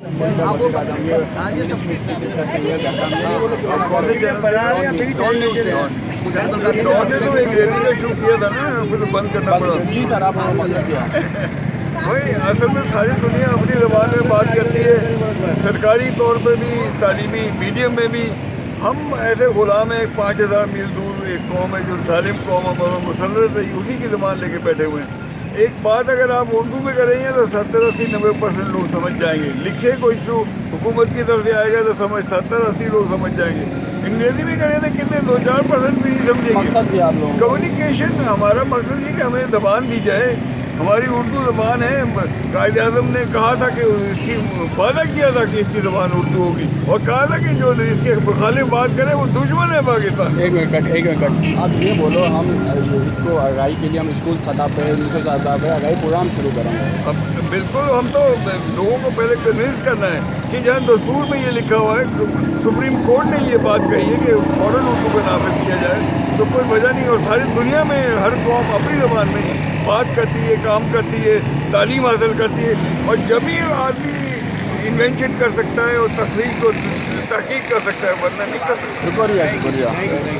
تو ایک ریلی کا شروع کیا تھا نا، پھر بند کرنا پڑا. جی سر، آپ وہی اصل میں ساری دنیا اپنی زبان میں بات کرتی ہے، سرکاری طور پہ بھی، تعلیمی میڈیم میں بھی. ہم ایسے غلام ہیں، 5000 میل دور ایک قوم ہے جو ظالم قوم ہے، مسلط ہے، اسی کی زبان لے کے بیٹھے ہوئے ہیں. ایک بات اگر آپ اردو میں کریں گے تو 70-80-90% لوگ سمجھ جائیں گے. لکھے کوئی تو حکومت کی طرف سے آئے گا تو 70-80 لوگ سمجھ جائیں گے. انگریزی میں کریں تو کتنے 2-4% بھی نہیں سمجھیں گے. مقصد بھی آپ لوگوں کا کمیونیکیشن ہمارا مقصد یہ کہ ہمیں زبان دی جائے. ہماری اردو زبان ہے. قائد اعظم نے کہا تھا کہ اس کی وعدہ کیا تھا کہ اس کی زبان اردو ہوگی، اور کہا تھا کہ جو اس کے مخالف بات کرے وہ دشمن ہے پاکستان. ایک منٹ آپ یہ بولو، ہم اس کو آگاہی کے لیے ہم اسکول سطح پہ، دوسرے سطح پہ آگاہی پروگرام شروع کریں گے. اب بالکل ہم تو لوگوں کو پہلے کنونس کرنا ہے کہ جہاں دستور میں یہ لکھا ہوا ہے، سپریم کورٹ نے یہ بات کہی ہے کہ فوراً اردو کو نافذ کیا جائے، تو کوئی وجہ نہیں. اور ساری دنیا میں ہر قوم اپنی زبان میں بات کرتی ہے، کام کرتی ہے، تعلیم حاصل کرتی ہے. اور جب ہی آدمی انوینشن کر سکتا ہے اور تخلیق کو تحقیق کر سکتا ہے، ورنہ نہیں کر سکتا. شکریہ.